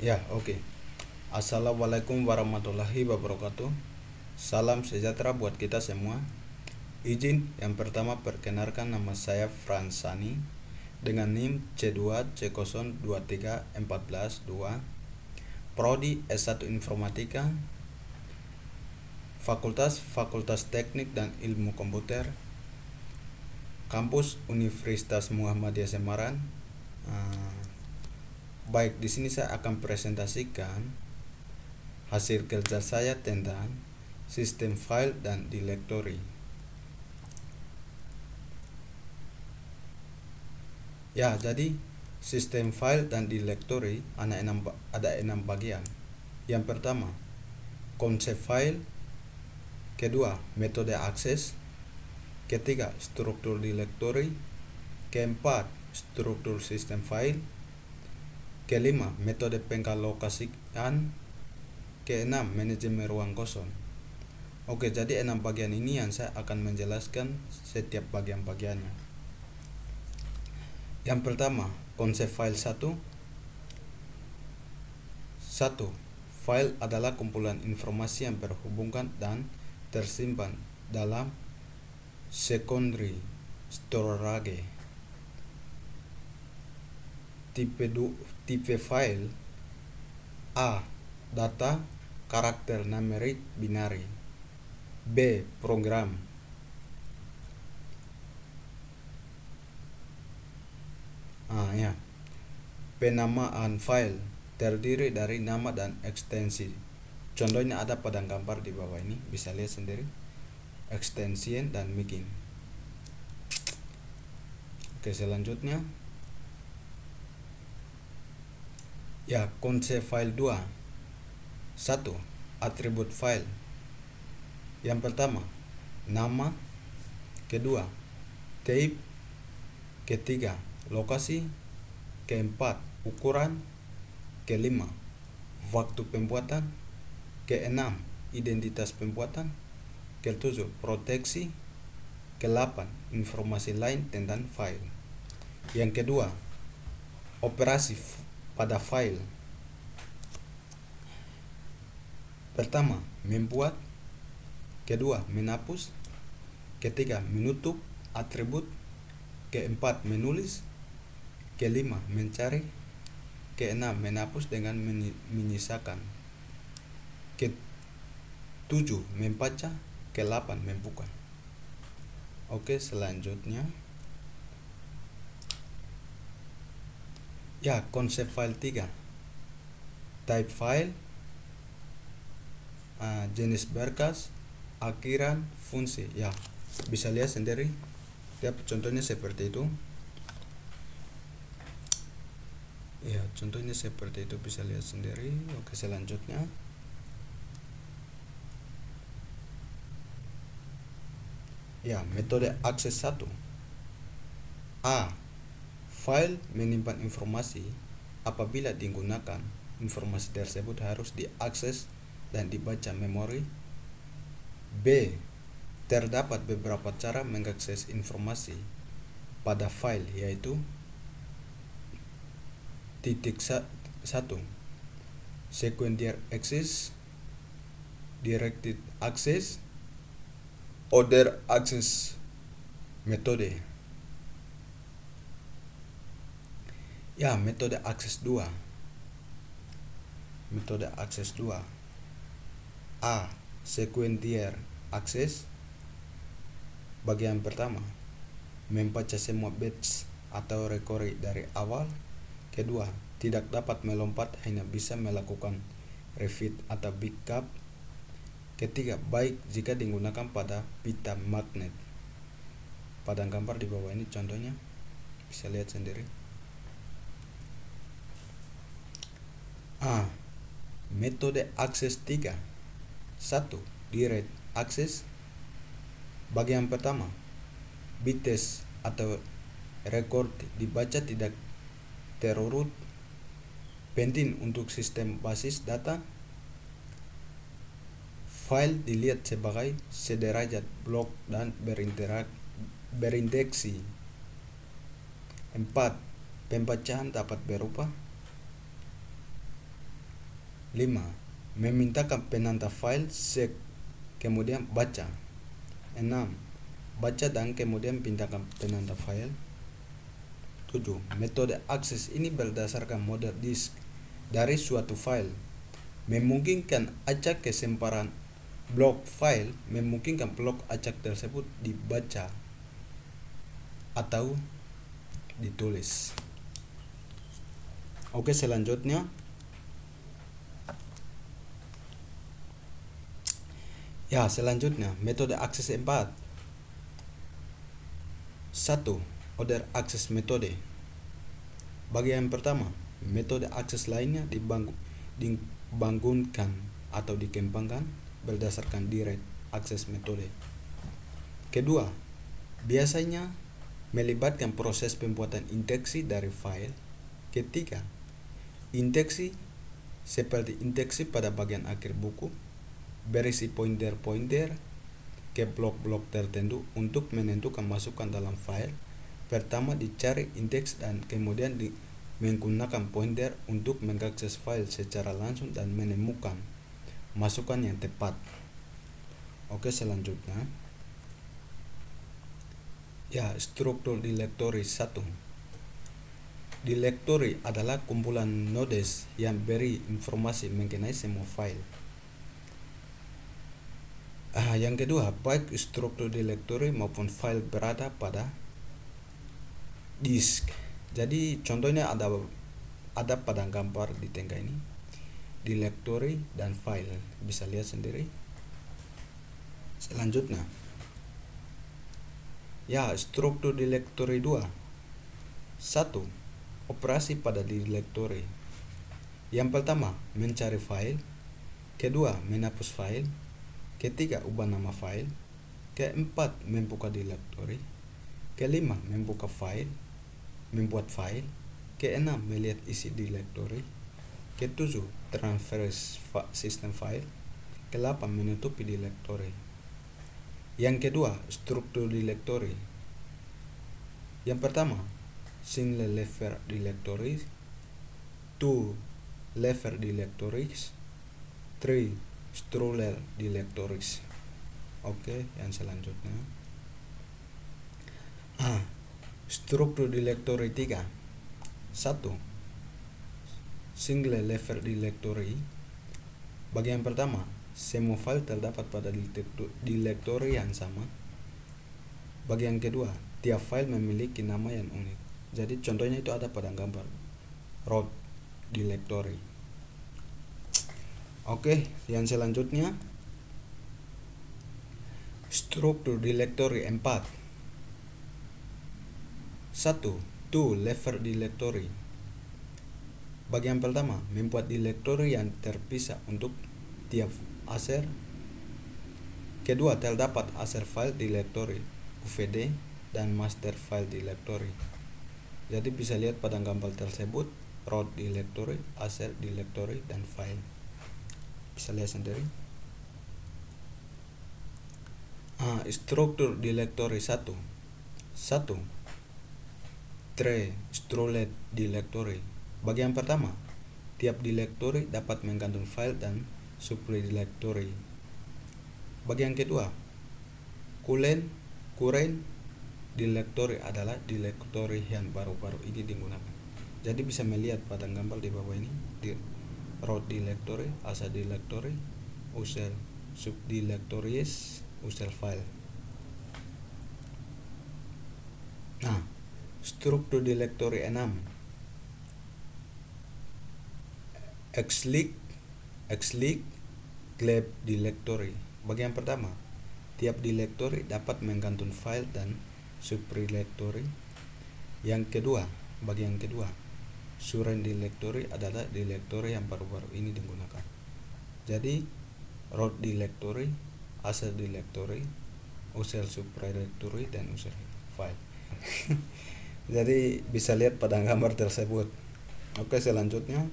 Ya, oke. Assalamualaikum warahmatullahi wabarakatuh. Salam sejahtera buat kita semua. Izin yang pertama perkenalkan, nama saya Fransani dengan NIM C2C023412, Prodi S1 Informatika, Fakultas Teknik dan Ilmu Komputer, Kampus Universitas Muhammadiyah Semarang. Baik, di sini saya akan presentasikan hasil kerja saya tentang sistem file dan directory. Ya, jadi sistem file dan directory ada 6 bagian. Yang pertama, konsep file. Kedua, metode akses. Ketiga, struktur directory. Keempat, struktur sistem file. Kelima, metode pengalokasian. Keenam, manajemen ruang kosong. Oke, jadi 6 bagian ini yang saya akan menjelaskan setiap bagian-bagiannya. Yang pertama, konsep file 1. File adalah kumpulan informasi yang berhubungan dan tersimpan dalam secondary storage. Tipe file: A. Data karakter numerik binary. B. Program. Penamaan file terdiri dari nama dan ekstensi. Contohnya ada pada gambar di bawah ini, bisa lihat sendiri. Extension dan making. Oke, selanjutnya. Ya, konsep file 2. 1. Atribut file. Yang pertama, nama. Kedua, type. Ketiga, lokasi. Keempat, ukuran. Kelima, waktu pembuatan. Keenam, identitas pembuatan. Ketujuh, proteksi. Kedelapan, informasi lain tentang file. Yang kedua, operasi pada file. Pertama, membuat. Kedua, menghapus. Ketiga, menutup atribut. Keempat, menulis. Kelima, mencari. Keenam, menghapus dengan menyisakan. Ketujuh, membaca. Kedelapan, membuka. Oke, selanjutnya. Ya, konsep file 3. Type file, jenis berkas, akhiran, fungsi. Ya, bisa lihat sendiri. Ya, contohnya seperti itu. Ya, contohnya seperti itu, bisa lihat sendiri. Oke, selanjutnya. Ya, metode akses 1. A. File menyimpan informasi. Apabila digunakan, informasi tersebut harus diakses dan dibaca memori. B. Terdapat beberapa cara mengakses informasi pada file, yaitu: titik 1. Secondary access, directed access, other access metode. Ya, metode akses 2. Metode akses 2. A. Secondary access. Bagian pertama, membaca semua bits atau record dari awal. Kedua, tidak dapat melompat, hanya bisa melakukan read atau backup. Ketiga, baik jika digunakan pada pita magnet. Pada gambar di bawah ini contohnya, bisa lihat sendiri. A. Metode akses 3. 1. Direct access. Bagian pertama, bits atau record dibaca tidak terurut, penting untuk sistem basis data. File dilihat sebagai sederajat blok dan berindeksi. 4. Pembacaan dapat berupa 5. Memintakan penanda file sek kemudian baca. 6. Baca dan kemudian pintakan penanda file. 7. Metode akses ini berdasarkan mode disk dari suatu file. Memungkinkan acak kesemparan blok file, memungkinkan blok acak tersebut dibaca atau ditulis. Oke, selanjutnya metode akses 4. 1. Order akses metode. Bagian pertama, metode akses lainnya dibangunkan atau dikembangkan berdasarkan direct akses metode. Kedua, biasanya melibatkan proses pembuatan indeksi dari file. Ketiga, indeksi seperti indeksi pada bagian akhir buku, berisi pointer-pointer ke blok-blok tertentu untuk menentukan masukan dalam file. Pertama dicari indeks dan kemudian menggunakan pointer untuk mengakses file secara langsung dan menemukan masukan yang tepat. Oke, selanjutnya struktur directory 1. Directory adalah kumpulan nodes yang beri informasi mengenai semua file. Yang kedua, baik struktur directory maupun file berada pada disk. Jadi contohnya ada pada gambar di tengah ini, directory dan file, bisa lihat sendiri. Selanjutnya struktur directory 2. 1. Operasi pada directory. Yang pertama, mencari file. Kedua, menghapus file. Ketiga, ubah nama file. Keempat, membuka directory. Kelima, membuka file, membuat file. Keenam, melihat isi directory. Ketujuh, transfer sistem file. Ke-8, menutupi directory. Yang kedua, struktur directory. Yang pertama, single level directories. 2 level directories. 3 structural directories. Oke, yang selanjutnya struktur directory 3. 1. Single level directory. Bagian pertama, semua file terdapat pada directory yang sama. Bagian kedua, tiap file memiliki nama yang unik. Jadi contohnya itu ada pada gambar root directory. Oke, yang selanjutnya struktur directory 4. 1. 2 level directory. Bagian pertama, membuat directory yang terpisah untuk tiap aser. Kedua, terdapat aser file directory, UVD, dan master file directory. Jadi bisa lihat pada gambar tersebut, root directory, aser directory, dan file. Bisa lihat sendiri. Struktur directory 1. 1. Structural directory. Bagian pertama, tiap directory dapat mengandung file dan subdirectory. Bagian kedua, current directory adalah directory yang baru-baru ini digunakan. Jadi bisa melihat pada gambar di bawah ini, root directory, aser directory, user subdirectories, user file. Struktur directory 6. Xlib gleb directory. Bagian pertama, tiap directory dapat menggantung file dan subdirectory. Bagian kedua, current directory adalah directory yang baru-baru ini digunakan. Jadi root directory, aser directory, user subdirectory, dan user file. Jadi bisa lihat pada gambar tersebut. Oke, selanjutnya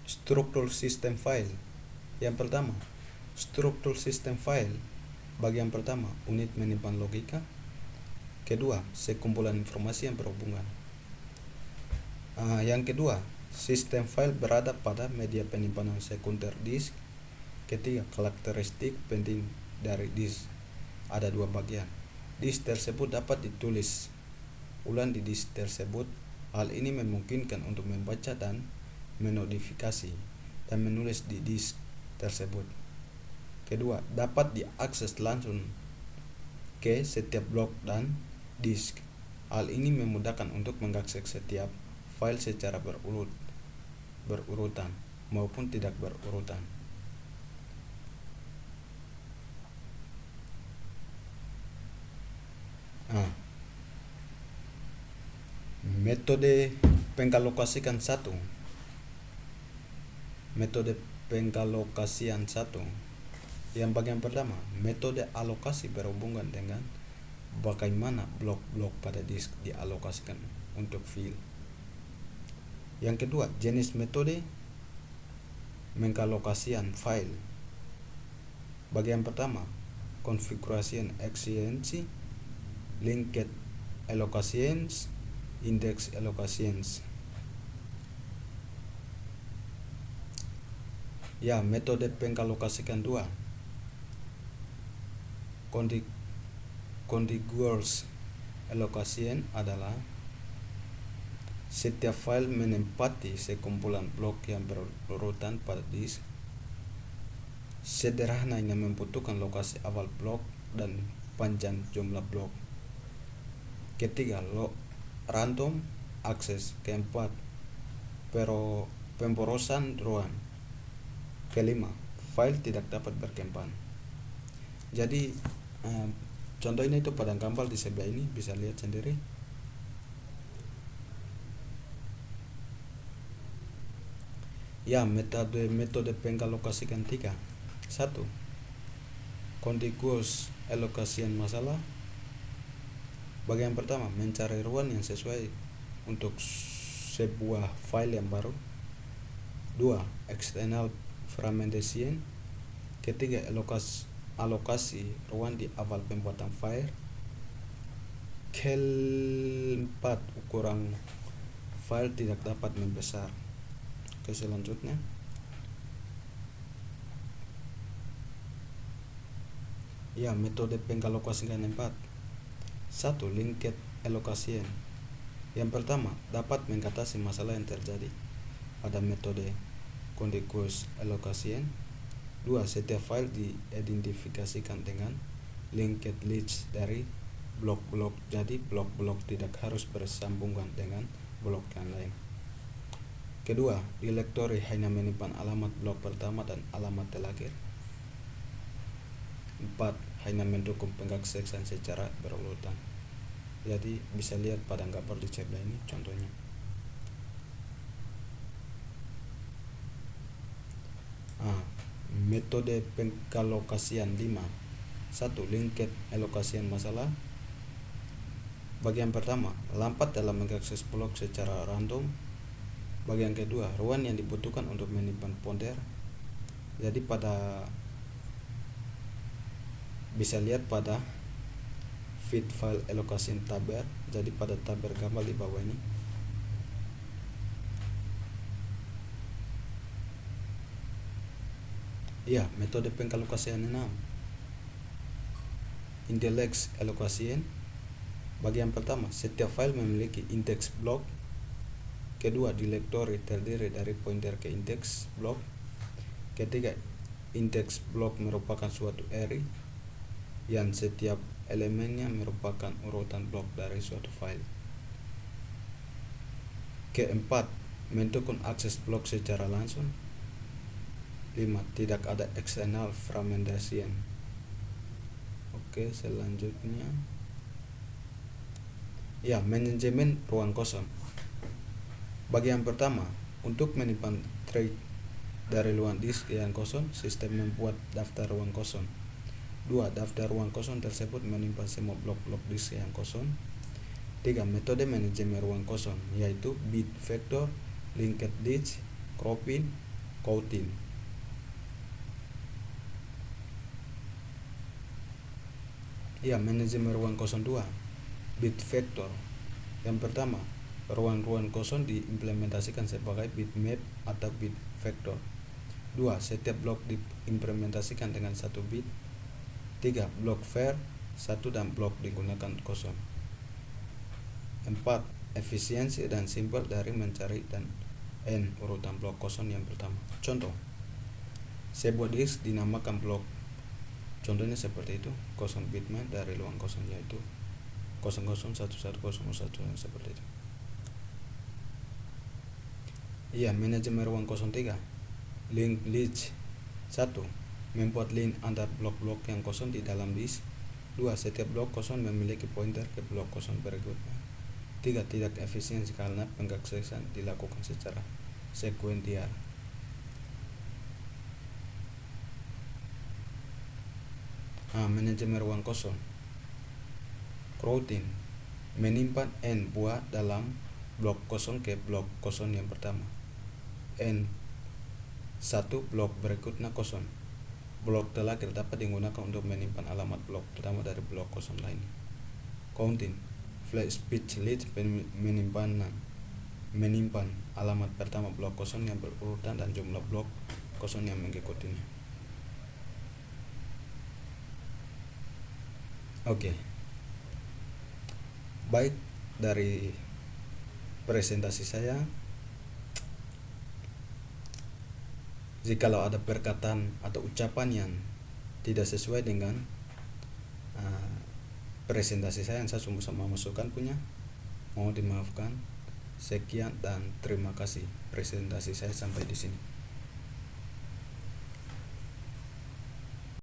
struktur sistem file. Yang pertama, struktur sistem file. Bagian pertama, unit menyimpan logika. Kedua, sekumpulan informasi yang berhubungan. Yang kedua, sistem file berada pada media penyimpanan sekunder disk. Ketiga, karakteristik penting dari disk. Ada dua bagian. Disk tersebut dapat ditulis ulang di disk tersebut. Hal ini memungkinkan untuk membaca dan memodifikasi dan menulis di disk tersebut. Kedua, dapat diakses langsung ke setiap blok dan disk. Hal ini memudahkan untuk mengakses setiap file secara berurutan maupun tidak berurutan. Metode pengalokasikan satu. Metode pengalokasian satu. Yang bagian pertama, metode alokasi berhubungan dengan bagaimana blok-blok pada disk dialokasikan untuk file. Yang kedua, jenis metode mengalokasian file. Bagian pertama, configuration efficiency, linked allocations, index allocations. Metode pengalokasikan 2. Contiguous allocation adalah setiap file menempati sekumpulan blok yang berurutan pada disk. Sederhananya membutuhkan lokasi awal blok dan panjang jumlah blok. Ketiga, random access. Keempat, pemborosan ruang. Kelima, file tidak dapat berkembang. Jadi contohnya itu pada gambar di sebelah ini, bisa lihat sendiri. Metode pengalokasikan 3. 1. Contiguous allocation masalah. Bagian pertama, mencari ruang yang sesuai untuk sebuah file yang baru. 2. External fragmentation. Ketiga, alokasi ruang di awal pembuatan file. Keempat, ukuran file tidak dapat membesar. Oke, selanjutnya. Metode pengalokasian 4. 1. Linked allocation. Yang pertama, dapat mengatasi masalah yang terjadi pada metode contiguous allocation. 2. Setiap file diidentifikasikan dengan linked list dari blok-blok, jadi blok-blok tidak harus bersambungan dengan blok yang lain. Kedua, directory hanya menyimpan alamat blok pertama dan alamat terakhir. 4. Hanya mendukung pengaksesan secara berurutan. Jadi bisa lihat pada gambar di sebelah ini contohnya. Metode pengalokasian 5. 1. Linked allocation masalah. Bagian pertama, lambat dalam mengakses blok secara random. Bagian kedua, ruang yang dibutuhkan untuk menyimpan folder. Jadi bisa lihat pada fit file allocation tabel. Jadi pada tabel gambar di bawah ini. Metode pengalokasian 6. Index allocation. Bagian pertama, setiap file memiliki index blok. Kedua, directory terdiri dari pointer ke index blok. Ketiga, index blok merupakan suatu array yang setiap elemennya merupakan urutan blok dari suatu file. Keempat, mendukung akses blok secara langsung. 5. Tidak ada external fragmentation. Oke, selanjutnya. Manajemen ruang kosong. Bagian pertama, untuk menyimpan thread dari ruang disk yang kosong, sistem membuat daftar ruang kosong. 2. Daftar ruang kosong tersebut menyimpan semua blok-blok disk yang kosong. 3. Metode manajemen ruang kosong, yaitu bit vector, linked list, grouping, counting. Manajemen ruang kosong 2. Bit vector. Yang pertama, Ruang-ruang kosong diimplementasikan sebagai bitmap atau bit vektor. 2. Setiap blok diimplementasikan dengan 1 bit. 3. Blok var 1 dan blok digunakan kosong. 4. Efisiensi dan simpel dari mencari dan n urutan blok kosong yang pertama. Contoh, sebuah disk dinamakan blok, contohnya seperti itu, 0 bitmap dari ruang kosong, yaitu 001101 seperti itu. Iya, manajemen ruang 03. Link list. 1. Membuat link antar blok-blok yang kosong di dalam disk. 2. Setiap blok kosong memiliki pointer ke blok kosong berikutnya. 3. Tidak efisiensi karena pengaksesan dilakukan secara sekuensial. Manajemen ruang kosong. Routing, menyimpan n buah dalam blok kosong ke blok kosong yang pertama. N 1 blok berikutnya kosong. Blok terakhir dapat digunakan untuk menyimpan alamat blok pertama dari blok kosong lain. Counting, flash speech list, menyimpan alamat pertama blok kosong yang berurutan dan jumlah blok kosong yang mengikutinya. Oke. Baik, dari presentasi saya, jikalau ada perkataan atau ucapan yang tidak sesuai dengan presentasi saya yang saya sama masukkan punya, mohon dimaafkan. Sekian dan terima kasih. Presentasi saya sampai di sini.